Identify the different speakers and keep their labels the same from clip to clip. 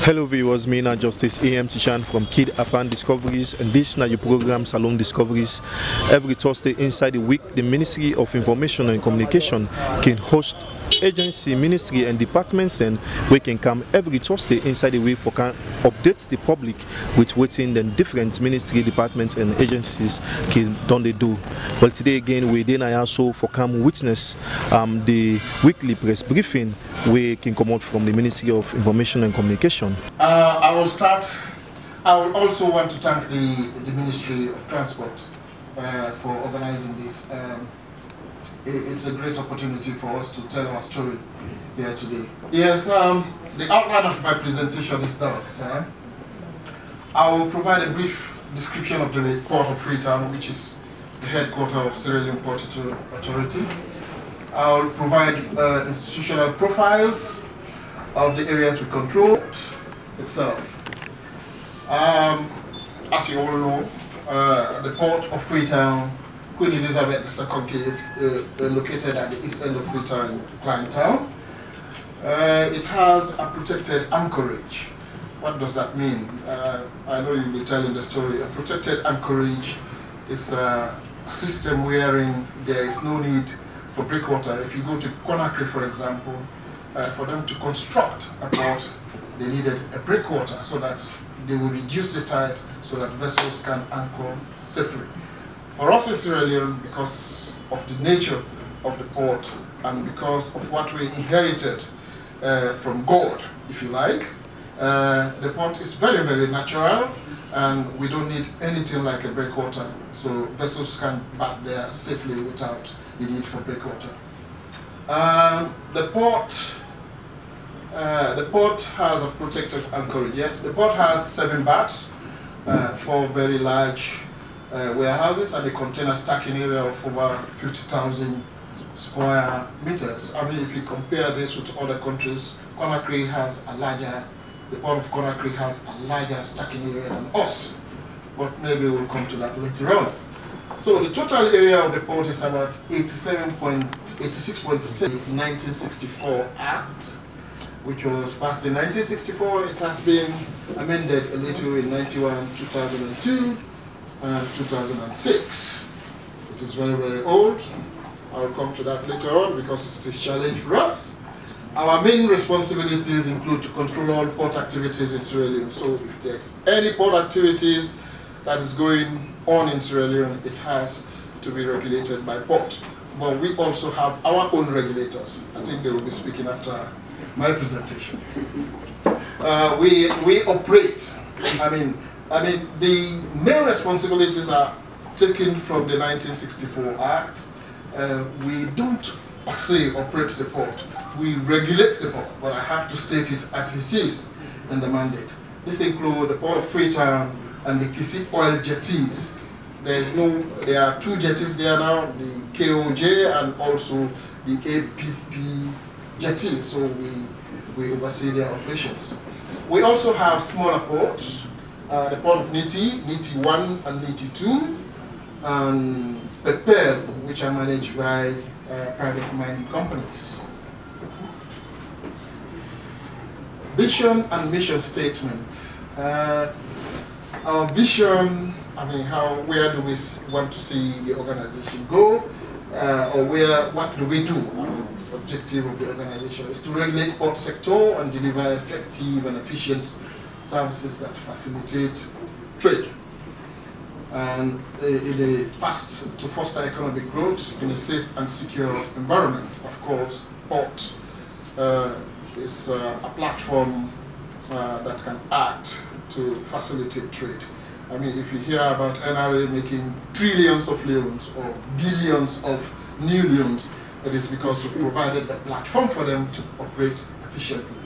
Speaker 1: Hello viewers, me na Justice AM Tishan from KID-AFAN Discoveries, and this is your program Salone Discoveries. Every Thursday inside the week, the Ministry of Information and Communication can host agency, ministry and departments, and we can come every Thursday inside the week for can update the public with what's in the different ministry, departments and agencies can don't they do. Well, today again we then also for come witness the weekly press briefing we can come out from the Ministry of Information and Communication.
Speaker 2: I will also want to thank the Ministry of Transport for organizing this. It's a great opportunity for us to tell our story here today. Yes, the outline of my presentation is thus. I will provide a brief description of the Port of Freetown, which is the headquarters of Sierra Leone Port Authority. I will provide institutional profiles of the areas we control itself. As you all know, the Port of Freetown, Queen Elizabeth II is located at the east end of Freetown, Town. It has a protected anchorage. What does that mean? I know you'll be telling the story. A protected anchorage is a system wherein there is no need for breakwater. If you go to Conakry, for example, for them to construct a port, they needed a breakwater so that they will reduce the tide so that vessels can anchor safely. For us in Sierra Leone, because of the nature of the port and because of what we inherited from God, if you like, the port is very, very natural, and we don't need anything like a breakwater, so vessels can back there safely without the need for breakwater. The port has a protected anchorage. Yes, the port has 7 berths, 4 very large warehouses, and a container stacking area of over 50,000 square meters. I mean, if you compare this with other countries, Conakry has a larger, the port of Conakry has a larger stacking area than us, but maybe we'll come to that later on. So the total area of the port is about 86.6 1964 Act, which was passed in 1964. It has been amended a little in 91, 2002, and 2006. It is very, very old. I'll come to that later on because it's a challenge for us. Our main responsibilities include to control all port activities in Sierra Leone. So if there's any port activities that is going on in Sierra Leone, it has to be regulated by port. But we also have our own regulators. I think they will be speaking after my presentation. We operate. I mean, the main responsibilities are taken from the 1964 Act. We don't per se operate the port. We regulate the port, but I have to state it as it is in the mandate. This includes the Port of Freetown and the Kisi oil jetties. There are 2 jetties there now, the KOJ and also the APP jetty, so we oversee their operations. We also have smaller ports, the Port of Niti, Niti 1 and Niti 2, and Pepel, which are managed by private mining companies. Vision and mission statement. Our vision, I mean, where do we want to see the organization go, or what do we do? The objective of the organization is to regulate port sector and deliver effective and efficient services that facilitate trade. And in to foster economic growth in a safe and secure environment. Of course, port is a platform that can act to facilitate trade. I mean, if you hear about NRA making trillions of loans or billions of new loans, it is because we provided the platform for them to operate efficiently.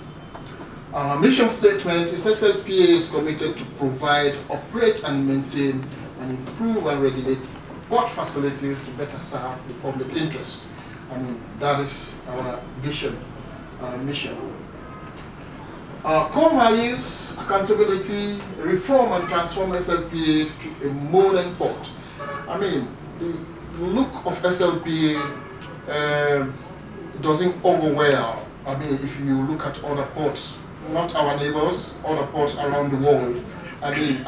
Speaker 2: Our mission statement is SLPA is committed to provide, operate and maintain and improve and regulate port facilities to better serve the public interest. I mean, that is our vision, our mission. Our core values: accountability, reform and transform SLPA to a modern port. I mean, the look of SLPA doesn't augur well. I mean, if you look at other ports, not our neighbors, other ports around the world. I mean,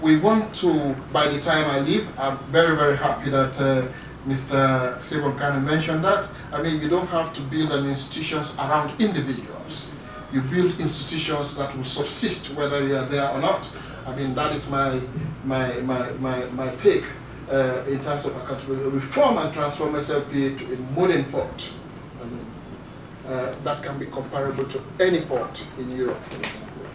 Speaker 2: we want to, by the time I leave, I'm very, very happy that Mr. Sebon kind of mentioned that. I mean, you don't have to build an institutions around individuals. You build institutions that will subsist whether you are there or not. I mean, that is my take in terms of accountability. Reform and transform SLPA to a modern port. I mean, that can be comparable to any port in Europe, for example.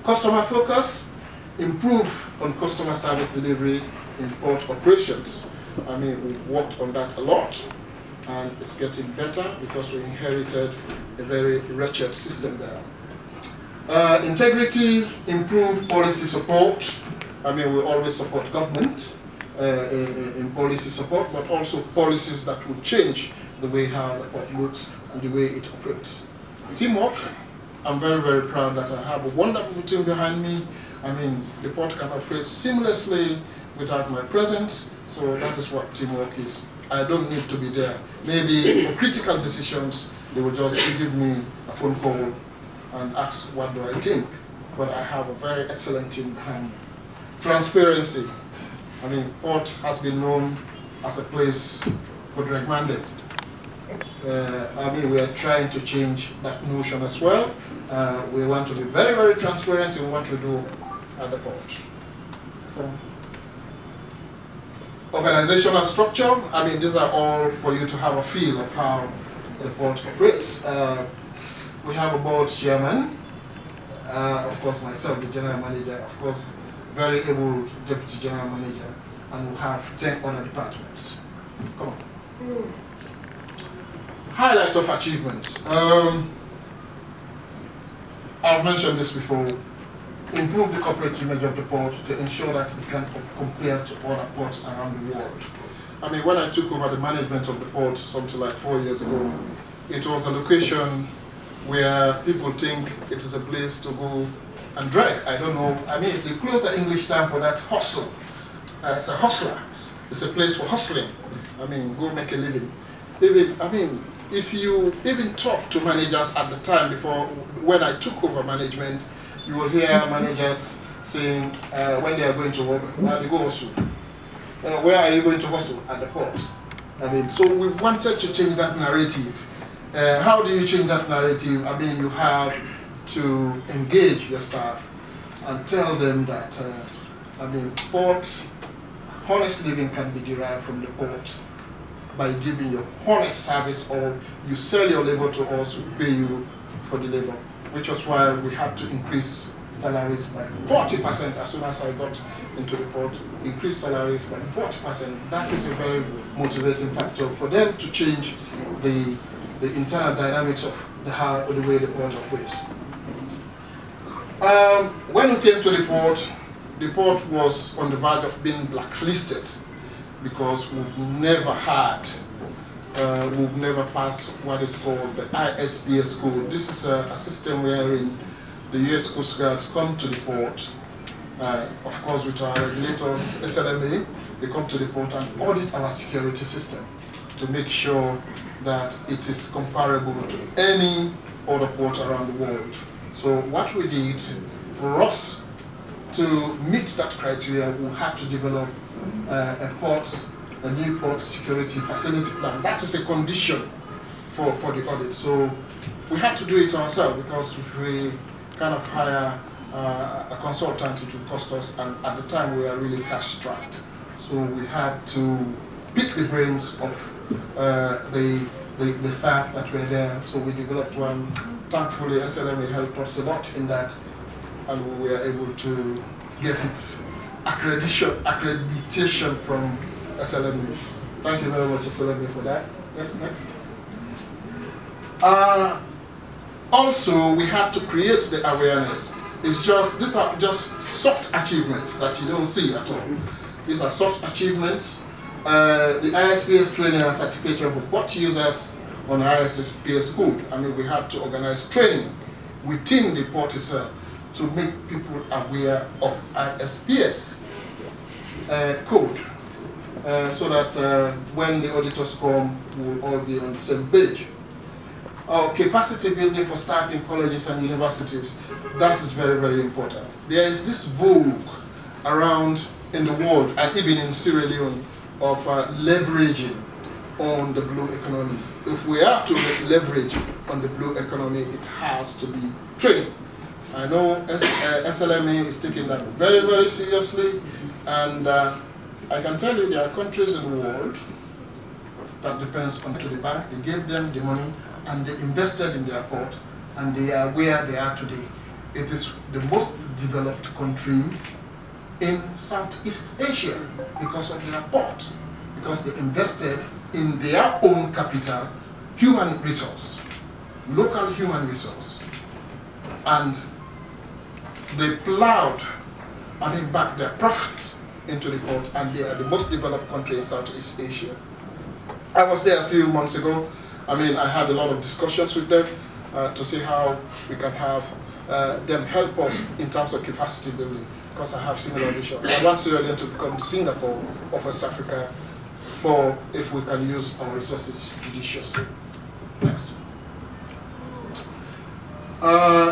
Speaker 2: Customer focus, improve on customer service delivery in port operations. I mean, we've worked on that a lot, and it's getting better because we inherited a very wretched system there. Integrity, improve policy support. I mean, we always support government in policy support, but also policies that will change the way how the port looks and the way it operates. Teamwork. I'm very, very proud that I have a wonderful team behind me. I mean, the port can operate seamlessly without my presence, so that is what teamwork is. I don't need to be there. Maybe for critical decisions, they will just give me a phone call and ask what do I think. But I have a very excellent team behind me. Transparency. I mean, port has been known as a place for drug mandate. I mean, we are trying to change that notion as well. We want to be very, very transparent in what we do at the port. Organizational structure, I mean, these are all for you to have a feel of how the port operates. We have a board chairman, of course myself, the general manager, of course, very able deputy general manager, and we have 10 other departments. Come on. Highlights of achievements. I've mentioned this before. Improve the corporate image of the port to ensure that it can compare to other ports around the world. I mean, when I took over the management of the port something like 4 years ago, it was a location where people think it is a place to go and drag. I don't know. I mean, the closer English term for that, hustle. It's a hustler. It's a place for hustling. I mean, go make a living. Even, I mean, if you even talk to managers at the time before, when I took over management, you will hear managers saying when they are going to work, they go hustle. Where are you going to hustle? At the ports. I mean, so we wanted to change that narrative. How do you change that narrative? I mean, you have to engage your staff and tell them that, I mean, port, honest living can be derived from the port by giving you honest service, or you sell your labor to us, we pay you for the labor. Which was why we had to increase salaries by 40% as soon as I got into the port. Increase salaries by 40%. That is a very motivating factor for them to change the internal dynamics of the way the port operates. When we came to the port was on the verge of being blacklisted because we've never passed what is called the ISPS code. This is a system wherein the US Coast Guards come to the port, of course with our regulators, SLMA, they come to the port and audit our security system to make sure that it is comparable to any other port around the world. So what we did, for us to meet that criteria, we had to develop a new port security facility plan. That is a condition for the audit. So we had to do it ourselves, because if we kind of hire a consultant, it would cost us, and at the time we were really cash strapped. So we had to pick the brains of the staff that were there. So we developed one. Thankfully, SLMA helped us a lot in that, and we were able to get it accreditation from SLMA. Thank you very much, SLMA, for that. Yes, next. Also, we had to create the awareness. These are just soft achievements that you don't see at all. These are soft achievements. The ISPS training and certification of what users on ISPS code. I mean, we had to organize training within the port itself to make people aware of ISPS code, so that when the auditors come, we will all be on the same page. Capacity building for staff in colleges and universities, that is very, very important. There is this vogue around in the world, and even in Sierra Leone, of leveraging on the blue economy. If we are to leverage on the blue economy, it has to be training. I know SLME is taking that very, very seriously, and I can tell you there are countries in the world that depends on the bank. They gave them the money and they invested in their port, and they are where they are today. It is the most developed country in Southeast Asia because of their port, because they invested in their own capital, human resource, local human resource, and they plowed, back their profits into the port, and they are the most developed country in Southeast Asia. I was there a few months ago. I had a lot of discussions with them to see how we can have them help us in terms of capacity building, because I have similar vision. I want Sierra Leone to become the Singapore of West Africa, for if we can use our resources judiciously. Next.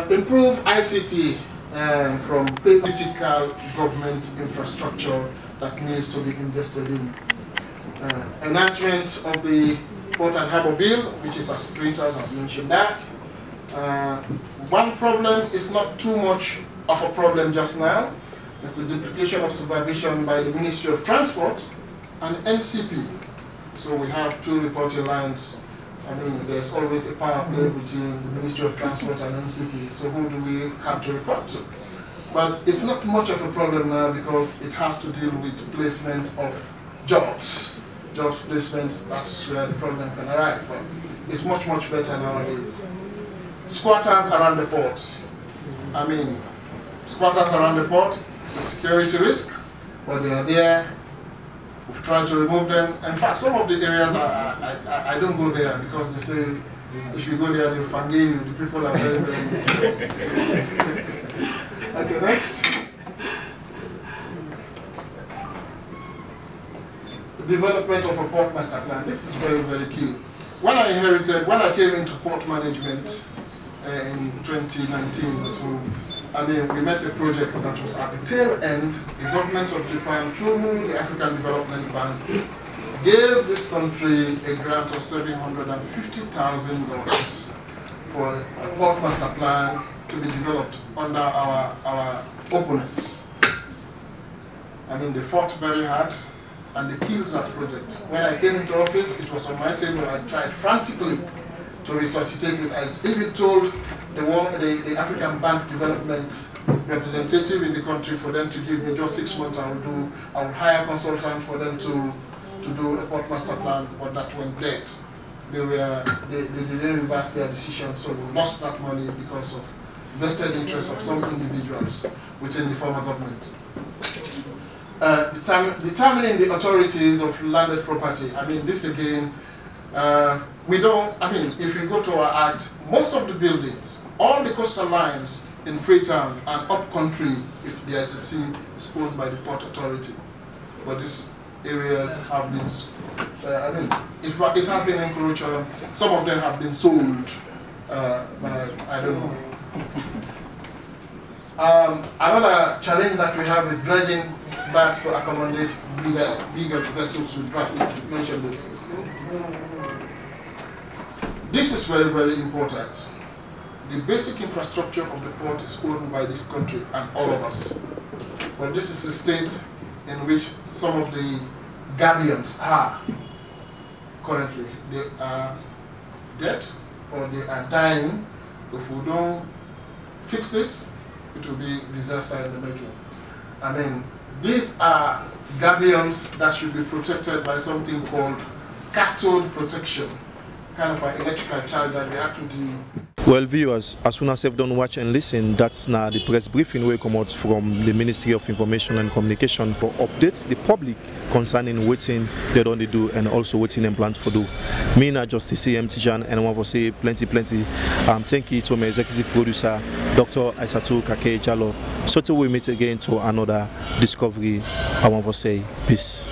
Speaker 2: Improve ICT from critical government infrastructure that needs to be invested in. Enactment of the Port and Harbour Bill, which is as printers have mentioned that. One problem is not too much of a problem just now. It's the duplication of supervision by the Ministry of Transport and NCP. So we have two reporting lines. There's always a power play between the Ministry of Transport and NCP. So who do we have to report to? But it's not much of a problem now because it has to deal with placement of jobs. Jobs placement, that's where the problem can arise. But it's much, much better nowadays. Squatters around the port. Squatters around the port, it's a security risk, but they are there. We've tried to remove them. In fact, some of the areas I don't go there because they say if you go there, they'll fang you. The people are very, very Okay, next. The development of a port master plan. This is very, very key. When I came into port management in 2019, so we met a project that was at the tail end. The government of Japan, through the African Development Bank, gave this country a grant of $750,000 for a port master plan to be developed under our opponents. They fought very hard and they killed that project. When I came into office, it was on my table. I tried frantically to resuscitate it. I even told the African Bank Development representative in the country for them to give me just 6 months. I would hire a consultant for them to do a port master plan, but that went dead. They didn't reverse their decision, so we lost that money because of vested interest of some individuals within the former government. Determining the authorities of landed property. This again, we don't, if you go to our act, most of the buildings, all the coastal lines in Freetown and up country, if there is a sea, is owned by the Port Authority. But these areas have been, it has been encroached on. Some of them have been sold, but I don't know. Another challenge that we have is dredging berths to accommodate bigger vessels with draft. You mentioned this. This is very, very important. The basic infrastructure of the port is owned by this country and all of us. But this is a state in which some of the guardians are currently. They are dead or they are dying. If we don't fix this, it will be a disaster in the making. These are guardians that should be protected by something called cathode protection, kind of an electrical charge that reacts to the
Speaker 1: Well, viewers, as soon as you've done watch and listen, that's now the press briefing will come out from the Ministry of Information and Communication for updates the public concerning what they don't do and also what they plan for do. Me na Justice Tishan, and I want to say plenty. Thank you to my executive producer, Dr. Aissatou Kake Jalo. So till we meet again to another discovery, I want to say peace.